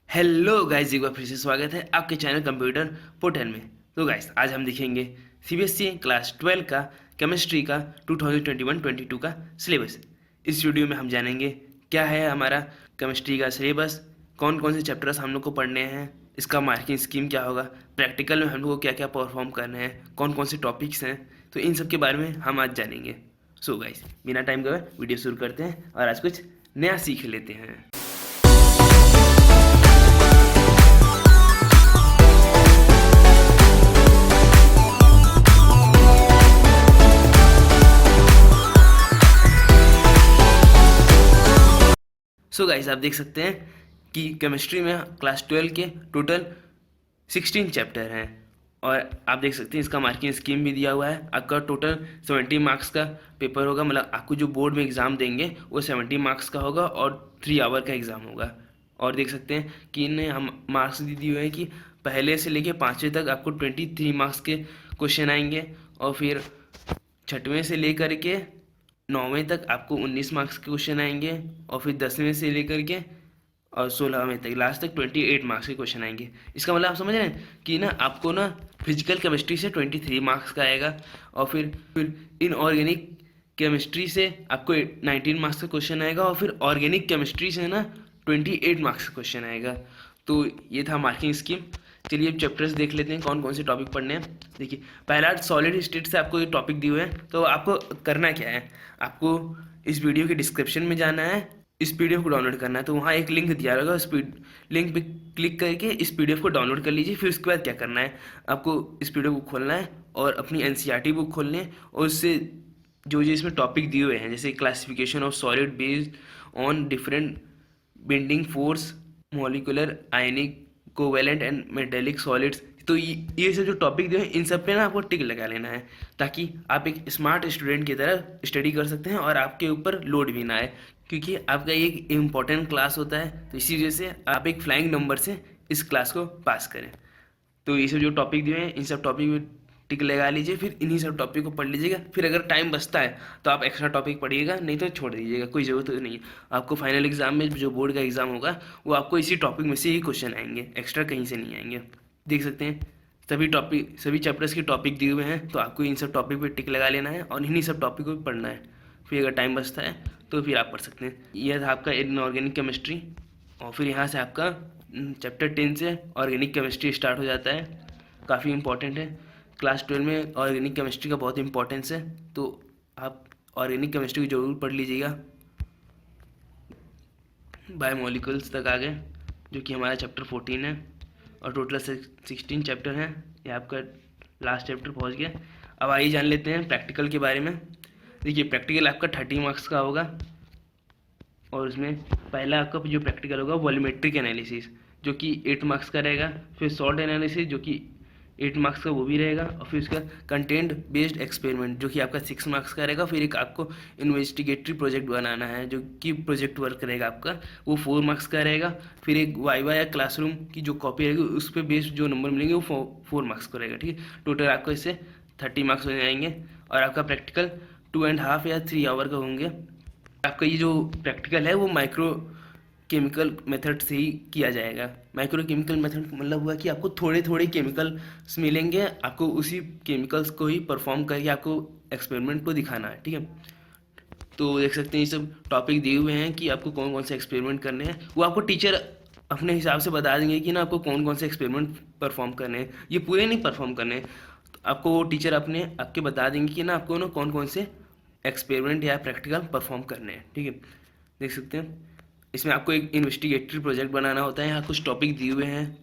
Hello guys, एक बार फिर से स्वागत है आपके चैनल कंप्यूटर पोर्टल में। तो गाइस, आज हम देखेंगे सीबीएसई क्लास 12 का केमिस्ट्री का 2021-22 का सिलेबस। इस वीडियो में हम जानेंगे क्या है हमारा केमिस्ट्री का सिलेबस, कौन कौन से चैप्टर्स हम लोग को पढ़ने हैं, इसका मार्किंग स्कीम क्या होगा, प्रैक्टिकल में हम लोग को क्या क्या परफॉर्म करना है, कौन कौन से टॉपिक्स हैं। तो इन सब के बारे में हम आज जानेंगे। सो गाइस, बिना टाइम गए वीडियो शुरू करते हैं और आज कुछ नया सीख लेते हैं। सो गाइस, आप देख सकते हैं कि केमिस्ट्री में क्लास 12 के टोटल 16 चैप्टर हैं और आप देख सकते हैं इसका मार्किंग स्कीम भी दिया हुआ है। आपका टोटल 70 मार्क्स का पेपर होगा, मतलब आपको जो बोर्ड में एग्ज़ाम देंगे वो 70 मार्क्स का होगा और 3 आवर का एग्ज़ाम होगा। और देख सकते हैं कि इन्हें हम मार्क्स दिए हुए हैं कि पहले से लेके 5वीं तक आपको 23 मार्क्स के क्वेश्चन आएंगे और फिर 6वें से लेकर के 9वें तक आपको 19 मार्क्स के क्वेश्चन आएंगे और फिर 10वें से लेकर के और 16वें तक लास्ट तक 28 मार्क्स के क्वेश्चन आएंगे। इसका मतलब आप समझ रहे हैं कि ना आपको ना फिजिकल केमिस्ट्री से 23 मार्क्स का आएगा और फिर इनऑर्गेनिक केमिस्ट्री से आपको 19 मार्क्स का क्वेश्चन आएगा और फिर ऑर्गेनिक केमिस्ट्री से ना 28 मार्क्स का क्वेश्चन आएगा। तो ये था मार्किंग स्कीम। चलिए अब चैप्टर्स देख लेते हैं कौन कौन से टॉपिक पढ़ने हैं। देखिए, पहला सॉलिड स्टेट से आपको ये टॉपिक दिए हुए हैं, तो आपको करना क्या है, आपको इस वीडियो के डिस्क्रिप्शन में जाना है, इस पीडीएफ को डाउनलोड करना है। तो वहाँ एक लिंक दिया रहेगा, उस लिंक पे क्लिक करके इस पीडीएफ को डाउनलोड कर लीजिए। फिर उसके बाद क्या करना है, आपको इस पीडीएफ को खोलना है और अपनी एनसीईआरटी बुक खोलनी है और उससे जो जो इसमें टॉपिक दिए हुए हैं, जैसे classification of solid based on different bending force, molecular, ionic, covalent and metallic solids, तो ये सब जो टॉपिक दिए हैं इन सब पे ना आपको टिक लगा लेना है ताकि आप एक स्मार्ट स्टूडेंट की तरह स्टडी कर सकते हैं और आपके ऊपर लोड भी ना आए, क्योंकि आपका ये एक इम्पॉर्टेंट क्लास होता है। तो इसी वजह से आप एक फ्लाइंग नंबर से इस क्लास को पास करें। तो ये सब जो टॉपिक दिए हैं इन सब टॉपिक में टिक लगा लीजिए, फिर इन्हीं सब टॉपिक को पढ़ लीजिएगा। फिर अगर टाइम बचता है तो आप एक्स्ट्रा टॉपिक पढ़िएगा, नहीं तो छोड़ दीजिएगा, कोई ज़रूरत तो नहीं है। आपको फाइनल एग्जाम में जो बोर्ड का एग्ज़ाम होगा वो आपको इसी टॉपिक में से ही क्वेश्चन आएंगे, एक्स्ट्रा कहीं से नहीं आएंगे। देख सकते हैं सभी चैप्टर्स के टॉपिक दिए हुए हैं, तो आपको इन सब टॉपिक पर टिक लगा लेना है और इन्हीं सब टॉपिक को पढ़ना है। फिर अगर टाइम बचता है तो फिर आप पढ़ सकते हैं। यह था आपका इनऑर्गेनिक केमिस्ट्री और फिर यहाँ से आपका चैप्टर 10 से ऑर्गेनिक केमिस्ट्री स्टार्ट हो जाता है। काफ़ी इंपॉर्टेंट है, क्लास 12 में ऑर्गेनिक केमिस्ट्री का बहुत इंपॉर्टेंस है, तो आप ऑर्गेनिक केमिस्ट्री को जरूर पढ़ लीजिएगा। बायोमोलिकुल्स तक आ गए, जो कि हमारा चैप्टर 14 है और टोटल 16 चैप्टर हैं। ये आपका लास्ट चैप्टर पहुंच गया। अब आइए जान लेते हैं प्रैक्टिकल के बारे में। देखिए, प्रैक्टिकल आपका 30 मार्क्स का होगा और उसमें पहला आपका जो प्रैक्टिकल होगा वॉल्यूमेट्रिक एनालिसिस, जो कि 8 मार्क्स का रहेगा। फिर सॉल्ट एनालिसिस, जो कि 8 मार्क्स का वो भी रहेगा। और फिर उसका कंटेंट बेस्ड एक्सपेरिमेंट, जो कि आपका 6 मार्क्स का रहेगा। फिर एक आपको इन्वेस्टिगेटरी प्रोजेक्ट बनाना है, जो कि प्रोजेक्ट वर्क रहेगा आपका, वो 4 मार्क्स का रहेगा। फिर एक वाइवा या क्लासरूम की जो कॉपी रहेगी उस पर बेस्ड जो नंबर मिलेंगे वो 4 मार्क्स का रहेगा। ठीक है, टोटल आपको इससे 30 मार्क्स हो जाएंगे और आपका प्रैक्टिकल 2.5 या 3 आवर का होंगे। आपका ये जो प्रैक्टिकल है वो माइक्रो केमिकल मेथड से ही किया जाएगा। माइक्रो केमिकल मेथड मतलब हुआ कि आपको थोड़े थोड़े केमिकल्स मिलेंगे, आपको उसी केमिकल्स को ही परफॉर्म करके आपको एक्सपेरिमेंट को दिखाना है। ठीक है, तो देख सकते हैं ये सब टॉपिक दिए हुए हैं कि आपको कौन कौन से एक्सपेरिमेंट करने हैं। वो आपको टीचर अपने हिसाब से बता देंगे कि ना आपको कौन कौन से एक्सपेरिमेंट परफॉर्म करने हैं। ये पूरे नहीं परफॉर्म करने हैं, तो आपको वो टीचर आपके बता देंगे कि ना आपको ना कौन कौन से एक्सपेरिमेंट या प्रैक्टिकल परफॉर्म करने हैं। ठीक है, देख सकते हैं इसमें आपको एक इन्वेस्टिगेटरी प्रोजेक्ट बनाना होता है। यहाँ कुछ टॉपिक दिए हुए हैं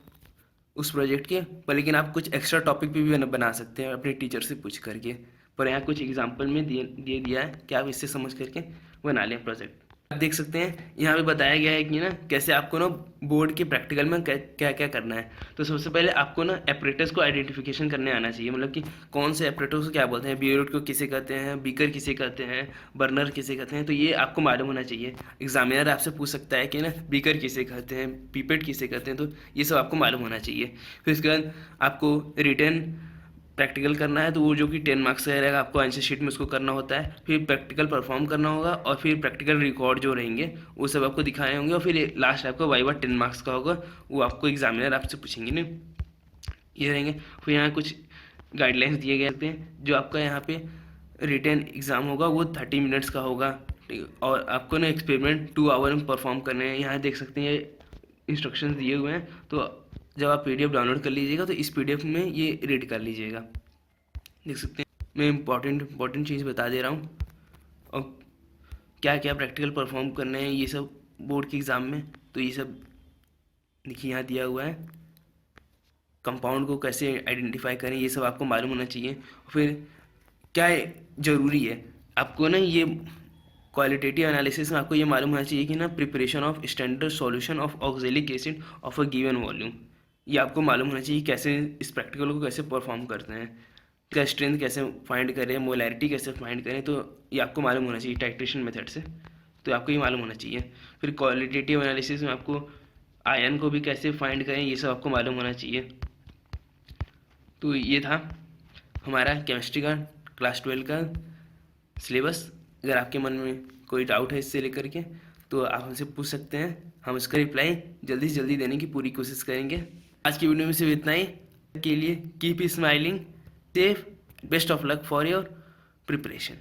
उस प्रोजेक्ट के पर, लेकिन आप कुछ एक्स्ट्रा टॉपिक भी बना सकते हैं अपने टीचर से पूछ करके। पर यहाँ कुछ एग्जांपल में दे दिया है कि आप इससे समझ करके बना लें प्रोजेक्ट। आप देख सकते हैं यहाँ पे बताया गया है कि ना कैसे आपको ना बोर्ड के प्रैक्टिकल में क्या क्या करना है। तो सबसे पहले आपको ना एपरेटस को आइडेंटिफिकेशन करने आना चाहिए, मतलब कि कौन से एपरेटस को क्या बोलते हैं, बियरोड को किसे कहते हैं, बीकर किसे कहते हैं, बर्नर किसे कहते हैं, तो ये आपको मालूम होना चाहिए। एग्जामिनर आपसे पूछ सकता है कि ना बीकर किसे कहते हैं, पीपेट किसे कहते हैं, तो ये सब आपको मालूम होना चाहिए। फिर उसके बाद आपको रिटर्न प्रैक्टिकल करना है तो वो जो कि 10 मार्क्स का रहेगा, आपको आंसर शीट में उसको करना होता है, फिर प्रैक्टिकल परफॉर्म करना होगा और फिर प्रैक्टिकल रिकॉर्ड जो रहेंगे वो सब आपको दिखाने होंगे और फिर लास्ट आपका वाइवा 10 मार्क्स का होगा, वो आपको एग्जामिनर आपसे पूछेंगे ना, ये रहेंगे। फिर यहाँ कुछ गाइडलाइंस दिए गए हैं। जो आपका यहाँ पे रिटन एग्ज़ाम होगा वो 30 मिनट्स का होगा, ठीक है? और आपको ना एक्सपेरिमेंट 2 आवर में परफॉर्म करने हैं। यहाँ देख सकते हैं ये इंस्ट्रक्शंस दिए हुए हैं, तो जब आप PDF डाउनलोड कर लीजिएगा तो इस PDF में ये रीड कर लीजिएगा। देख सकते हैं मैं इंपॉर्टेंट चीज़ बता दे रहा हूँ, और क्या क्या प्रैक्टिकल परफॉर्म करने हैं ये सब बोर्ड के एग्ज़ाम में, तो ये सब देखिए यहाँ दिया हुआ है। कंपाउंड को कैसे आइडेंटिफाई करें ये सब आपको मालूम होना चाहिए। फिर क्या ज़रूरी है आपको ना, ये क्वालिटेटिव एनालिसिस में आपको ये मालूम होना चाहिए कि ना preparation of standard solution of oxalic acid of a given volume, ये आपको मालूम होना चाहिए कैसे इस प्रैक्टिकल को कैसे परफॉर्म करते हैं, इसका स्ट्रेंथ कैसे फाइंड करें, मोलैरिटी कैसे फाइंड करें, तो ये आपको मालूम होना चाहिए टाइट्रेशन मेथड से, तो आपको ये मालूम होना चाहिए। फिर क्वालिटेटिव एनालिसिस में आपको आयन को भी कैसे फाइंड करें ये सब आपको मालूम होना चाहिए। तो ये था हमारा केमिस्ट्री का क्लास 12 का सिलेबस। अगर आपके मन में कोई डाउट है इससे लेकर के तो आप हमसे पूछ सकते हैं, हम इसका रिप्लाई जल्दी से जल्दी देने की पूरी कोशिश करेंगे। आज की वीडियो में सिर्फ इतना ही। के लिए keep smiling, safe, best of luck for your preparation.